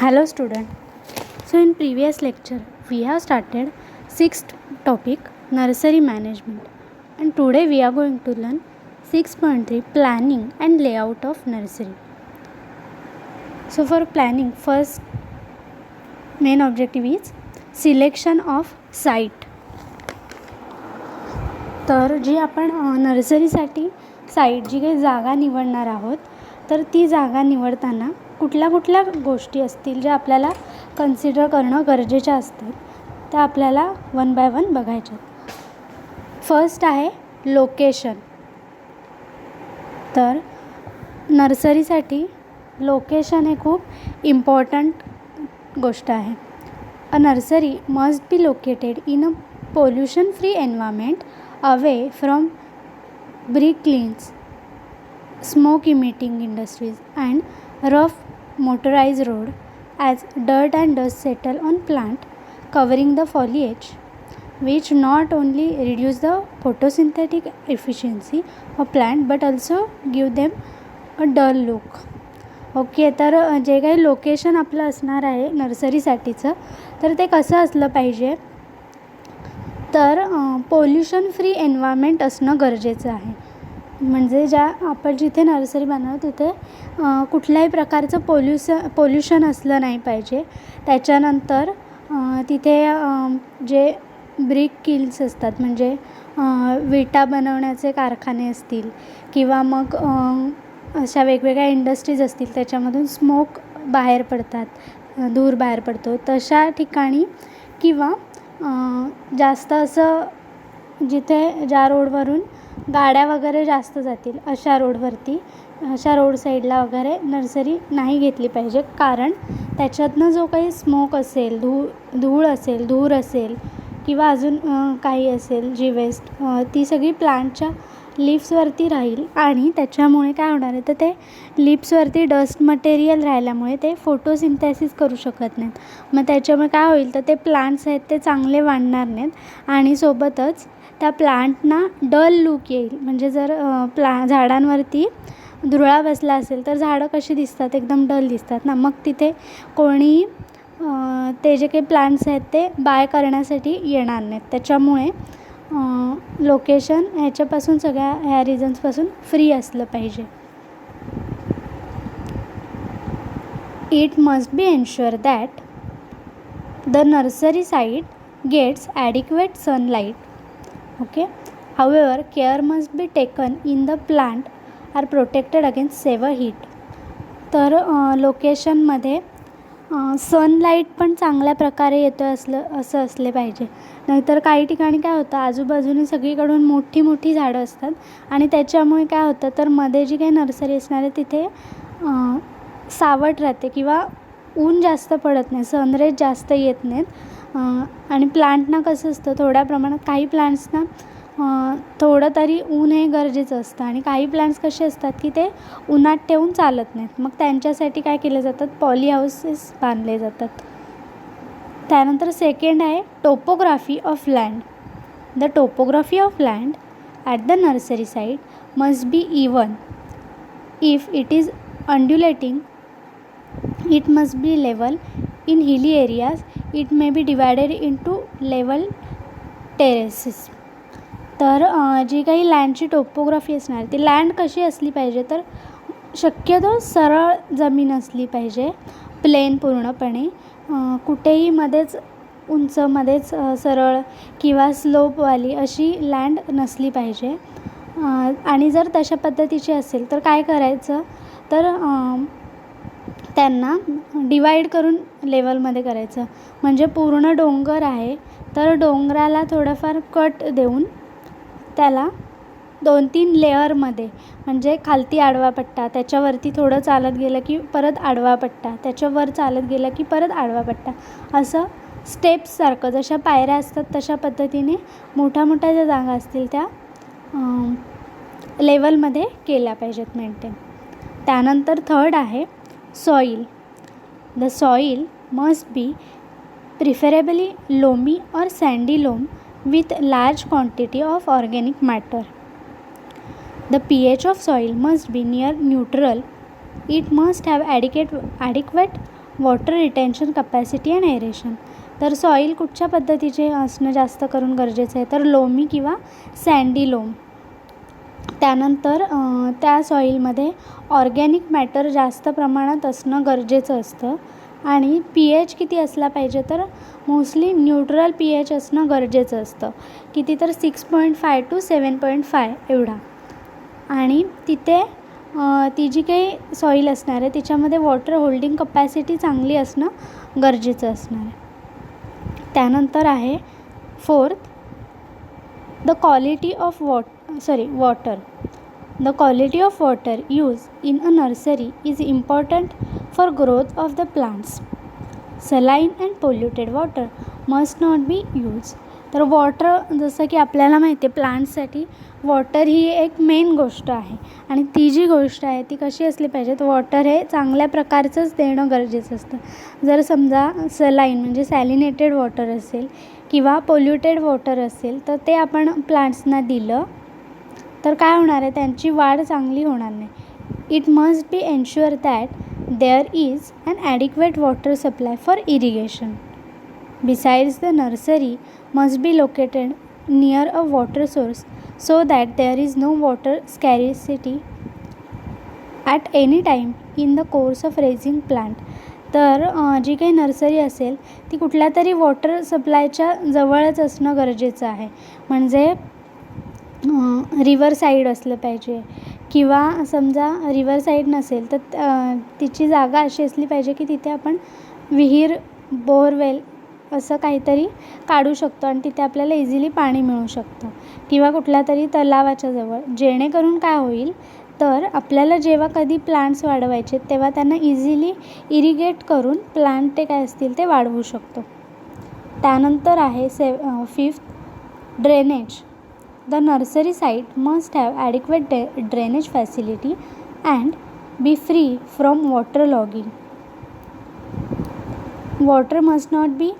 Hello student. So in previous lecture we have started sixth topic nursery management, and today we are going to learn 6.3 planning and layout of nursery. So for planning, first main objective is selection of site. तर जी आपण नर्सरीसाठी site जी काही जागा निवडणार आहोत, तर ती जागा निवडताना कुठल्या गोष्टी असतील ज्या आपल्याला कन्सिडर करणं गरजेच्या असतील त्या आपल्याला वन बाय वन बघायच्या. फर्स्ट आहे लोकेशन. तर नर्सरीसाठी लोकेशन हे खूप इम्पॉर्टंट गोष्ट आहे. A nursery must be located in a pollution free environment, away from brick kilns, smoke emitting industries and rough motorized road, as dirt and dust settle on plant, covering the foliage, which not only reduce the photosynthetic efficiency of plant but also give them a dull look. Okay, तर जे काही location आपलं असणार आहे नर्सरीसाठीचं, तर ते कसं असलं पाहिजे, तर पोल्युशन फ्री एन्व्हायरमेंट असणं गरजेचं आहे. म्हणजे ज्या आपण जिथे नर्सरी बनवतो तिथे कुठल्याही प्रकारचं पोल्युशन असलं नाही पाहिजे. त्याच्यानंतर तिथे जे ब्रिक किल्स असतात, म्हणजे विटा बनवण्याचे कारखाने असतील किंवा मग अशा वेगवेगळ्या इंडस्ट्रीज असतील त्याच्यामधून स्मोक बाहेर पडतात, धूर बाहेर पडतो, तशा ठिकाणी किंवा जास्त असं जिथे ज्या रोडवरून गाड्या वगैरे जास्त जातील अशा रोडवरती, अशा रोड साईडला वगैरे नर्सरी नाही घेतली पाहिजे. कारण त्याच्यातनं जो काही स्मोक असेल, धूळ असेल, धूर असेल किंवा अजून काही असेल जी वेस्ट, ती सगळी प्लांटच्या लिप्सवरती राहील आणि त्याच्यामुळे काय होणार आहे, तर ते लिप्सवरती डस्ट मटेरियल राहिल्यामुळे ते फोटोसिंथेसिस करू शकत नाहीत. मग त्याच्यामुळे काय होईल, तर ते प्लांट्स आहेत ते चांगले वाढणार नाहीत आणि सोबतच त्या प्लांटना डल लूक येईल. म्हणजे जर झाडांवरती धुरळा बसला असेल तर झाडं कशी दिसतात, एकदम डल दिसतात ना. मग तिथे कोणी ते जे काही प्लांट्स आहेत ते बाय करण्यासाठी येणार नाहीत. त्याच्यामुळे लोकेशन ह्याच्यापासून, सगळ्या ह्या रिझन्सपासून फ्री असलं पाहिजे. It must be ensure that the nursery site gets adequate sunlight. Okay, however care must be taken in the plant are protected against severe heat. तर लोकेशनमध्ये सनलाईट पण चांगल्या प्रकारे येतो असं असले पाहिजे. नाहीतर काही ठिकाणी काय होतं, आजूबाजूने सगळीकडून मोठी झाडं असतात आणि त्याच्यामुळे काय होतं, तर मध्ये जी काही नर्सरी असणार आहे तिथे सावट राहते किंवा ऊन जास्त पडत नाही, सनरेज जास्त येत नाहीत. आणि प्लांटना कसं असतं, थोड्या प्रमाणात काही प्लांट्सना थोडं तरी ऊन हे गरजेचं असतं आणि काही प्लांट्स कसे असतात की ते उन्हात ठेवून चालत नाहीत. मग त्यांच्यासाठी काय केले जातात, पॉली हाऊसेस बांधले जातात. त्यानंतर सेकंड आहे topography of land. The topography of land at the nursery site must be even. If it is undulating it must be level. In hilly areas it may be divided into level terraces. तर जी काही लँडची topography असणार, ती land कशी असली पाहिजे, तर शक्यतो सरळ जमीन असली पाहिजे, प्लेन पूर्णपणे. कुठेही मध्येच उंच, मध्येच सरळ किंवा स्लोपवाली अशी लँड नसली पाहिजे. आणि जर तशा पद्धतीची असेल तर काय करायचं, तर त्यांना डिवाईड करून लेवलमध्ये करायचं. म्हणजे पूर्ण डोंगर आहे तर डोंगराला थोडंफार कट देऊन त्याला 2-3 लेअरमध्ये, म्हणजे खालती आडवा पट्टा, त्याच्यावरती थोडं चालत गेलं की परत आडवा पट्टा, त्याच्यावर चालत गेलं की परत आडवा पट्टा, असं स्टेप्ससारखं, जशा पायऱ्या असतात तशा पद्धतीने मोठ्या ज्या जागा असतील त्या लेवलमध्ये केल्या पाहिजेत मेंटेन. त्यानंतर थर्ड आहे soil. The soil must be preferably loamy or sandy loam with large quantity of organic matter. The pH of soil must be near neutral. It must have adequate water retention capacity and aeration. तर soil कुठच्या पद्धतीचे असणं जास्त करून गरजेचं आहे, तर loamy किंवा सँडी लोम. त्यानंतर त्या सॉईलमध्ये ऑर्गॅनिक मॅटर जास्त प्रमाणात असणं गरजेचं असतं. आणि pH किती असला पाहिजे, तर मोस्टली न्यूट्रल pH असणं गरजेचं असतं. किती, तर 6.5 to 7.5 एवढा. आणि तिथे ती जी काही सॉईल असणार आहे तिच्यामध्ये वॉटर होल्डिंग कपॅसिटी चांगली असणं गरजेचं असणार आहे. त्यानंतर आहे fourth, the quality of water. The quality of water used in a nursery is important for growth of the plants. Saline and polluted water must not be used. तर water, जसं की आपल्याला माहिती आहे प्लांट्ससाठी वॉटर ही एक मेन गोष्ट आहे. आणि ती जी गोष्ट आहे ती कशी असली पाहिजे, तर वॉटर हे चांगल्या प्रकारचंच देणं गरजेचं असतं. जर समजा सलाईन म्हणजे सॅलिनेटेड वॉटर असेल किंवा पोल्युटेड वॉटर असेल तर ते आपण प्लांट्सना दिलं तर काय होणार आहे, त्यांची वाढ चांगली होणार नाही. It must be ensure that there is an adequate water supply for irrigation. Besides the nursery must be located near a water source so that there is no water scarcity at any time in the course of raising plant. तर जी काही nursery असेल ती कुठल्या तरी water सप्लायच्या जवळच असणं गरजेचं आहे. म्हणजे रिवर साईड असलं पाहिजे किंवा समजा रिवर साईड नसेल तर तिची जागा अशी असली पाहिजे की तिथे आपण विहीर, बोरवेल असं काहीतरी काढू शकतो आणि तिथे आपल्याला इझिली पाणी मिळू शकतं. किंवा कुठल्या तरी तलावाच्या जवळ, जेणेकरून काय होईल तर आपल्याला जेव्हा कधी प्लांट्स वाढवायचे तेव्हा त्यांना इझिली इरिगेट करून प्लांट ते काय असतील ते वाढवू शकतो. त्यानंतर आहे fifth, drainage. The nursery site must have adequate drainage facility and be free from water logging. Water must not be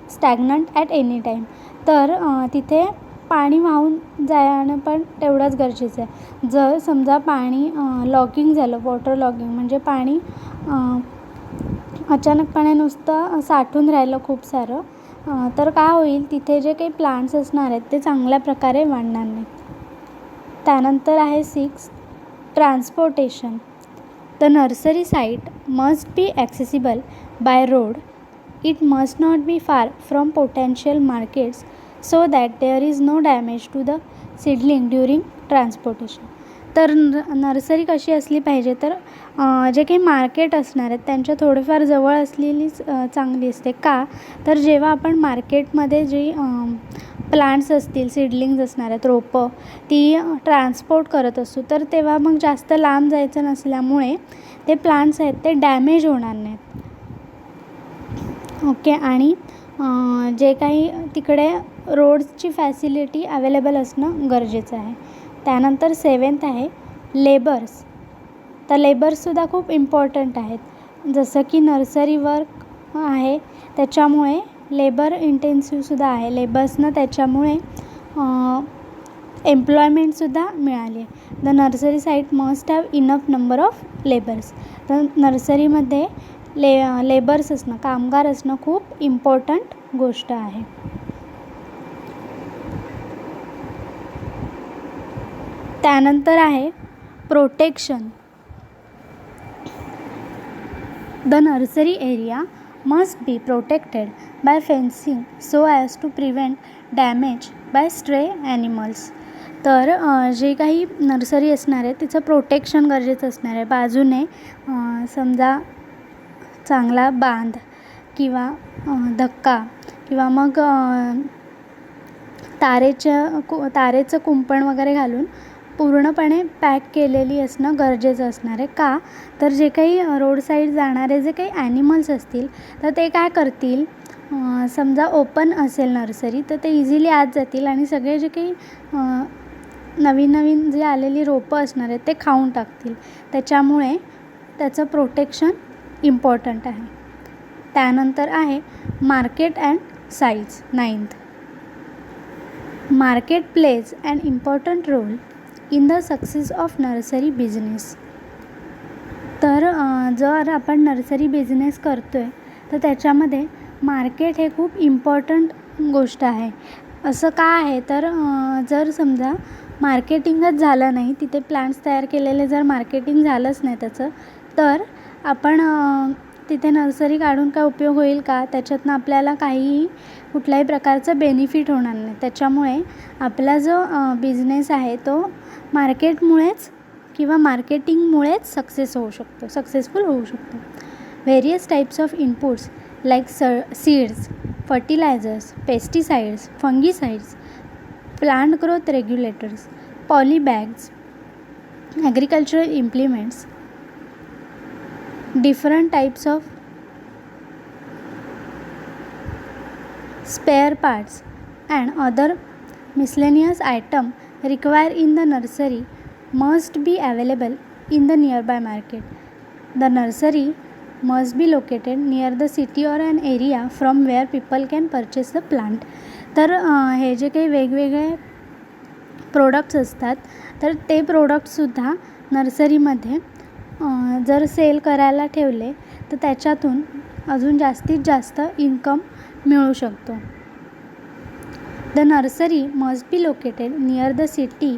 stagnant at any time. तर तिथे पाणी वाहून जाणं पण तेवढंच गरजेचं आहे. जर समजा पाणी लॉगिंग झालं, वॉटर लॉगिंग म्हणजे पाणी अचानकपणे नुसतं साठून राहिलं खूप सारं, तर काय होईल, तिथे जे काही प्लांट्स असणार आहेत ते चांगल्या प्रकारे वाढणार नाहीत. त्यानंतर आहे 6, transportation. The nursery site must be accessible by road. It must not be far from potential markets so that there is no damage to the seedling during transportation. तर नर्सरी कशी असली पाहिजे, तर जे काही मार्केट असणार आहेत त्यांच्या थोडेफार जवळ असलेलीच चांगली असते. का, तर जेव्हा आपण मार्केटमध्ये जी प्लांट्स असतील, सीडलिंग्स असणार आहेत, रोपं ती ट्रान्सपोर्ट करत असू तर तेव्हा मग जास्त लांब जायचं नसल्यामुळे ते प्लांट्स आहेत ते डॅमेज होणार नाहीत. ओके. आणि जे काही तिकडे रोड्सची फॅसिलिटी अवेलेबल असणं गरजेचं आहे. त्यानंतर 7th आहे लेबर्स. तर लेबर्ससुद्धा खूप इम्पॉर्टंट आहेत. जसं की नर्सरी वर्क आहे त्याच्यामुळे लेबर इंटेन्सिव्हसुद्धा आहे. लेबर्सना त्याच्यामुळे एम्प्लॉयमेंटसुद्धा मिळाली आहे. The nursery site must have enough number of labours. तर नर्सरीमध्ये लेबर्स असणं, कामगार असणं खूप इम्पॉर्टंट गोष्ट आहे. त्यानंतर आहे protection. The nursery area must be protected by fencing so as to prevent damage by stray animals. तर जे काही नर्सरी असणार आहे तिचं प्रोटेक्शन गरजेचं असणार आहे. बाजूने समजा चांगला बांध किंवा धक्का किंवा मग तारेचं कुंपण वगैरे घालून पूर्णपणे पॅक केलेली असणं गरजेचं असणार आहे. का, तर जे काही रोड साईड जाणारे जे काही ॲनिमल्स असतील तर ते काय करतील, समजा ओपन असेल नर्सरी तर ते इझिली आत जातील आणि सगळे जे काही नवीन जे आलेली रोपं असणार आहेत ते खाऊन टाकतील. त्याच्यामुळे त्याचं प्रोटेक्शन इम्पॉर्टंट आहे. त्यानंतर आहे market and size. 9th, market plays an important role in the success of nursery business. तर जर आपण नर्सरी बिझनेस करतो आहे तर त्याच्यामध्ये मार्केट हे खूप इम्पॉर्टंट गोष्ट आहे. असं का आहे तर जर समजा मार्केटिंगच झालं नाही, तिथे प्लांट्स तयार केलेले जर मार्केटिंग झालंच नाही त्याचं, तर आपण तिथे नर्सरी काढून काय उपयोग होईल का? त्याच्यातनं आपल्याला काहीही कुठल्याही प्रकारचं बेनिफिट होणार नाही. त्याच्यामुळे आपला जो बिझनेस आहे तो मार्केटमुळेच किंवा मार्केटिंगमुळेच सक्सेसफुल होऊ शकतो. Various types of inputs like seeds, fertilisers, pesticides, fungicides, plant growth regulators, polybags, agricultural implements, different types of spare parts and other miscellaneous item required in the nursery must be available in the nearby market. The nursery must be located near the city or an area from where people can purchase the plant. तर हे जे काही वेगवेगळे products असतात तर ते प्रोडक्टसुद्धा नर्सरीमध्ये जर सेल करायला ठेवले तर त्याच्यातून अजून जास्तीत जास्त इन्कम मिळू शकतो. The nursery must be located near the city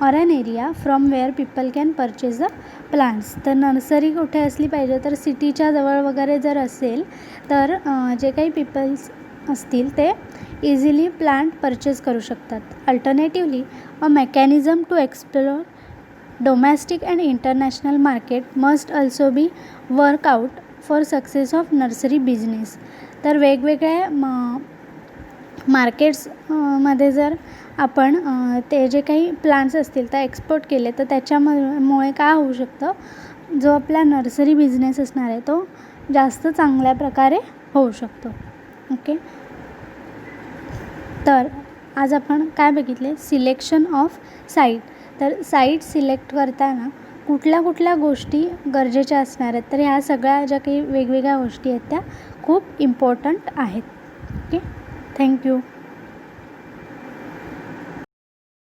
or an area from where people can purchase the plants. तर नर्सरी कुठे असली पाहिजे तर सिटीच्या जवळ वगैरे जर असेल तर जे काही पीपल्स असतील ते इझिली प्लांट परचेस करू शकतात. Alternatively a mechanism to explore domestic and international market must also be work out for success of nursery business. तर वेगवेगळ्या मार्केट्स मध्ये जर आपण ते जे काही प्लांट्स असतील ते एक्सपोर्ट केले तर त्याच्यामुळे काय होऊ शकतं, जो आपला नर्सरी बिझनेस असणार आहे तो जास्त चांगल्या प्रकारे होऊ शकतो. ओके, तर आज आपण काय बघितले, सिलेक्शन ऑफ साईट. तर साईट सिलेक्ट करताना कुठल्या गोष्टी गरजेच्या असणार आहेत, तर ह्या सगळ्या ज्या काही वेगवेगळ्या गोष्टी आहेत त्या खूप इम्पॉर्टंट आहेत. Okay, thank you.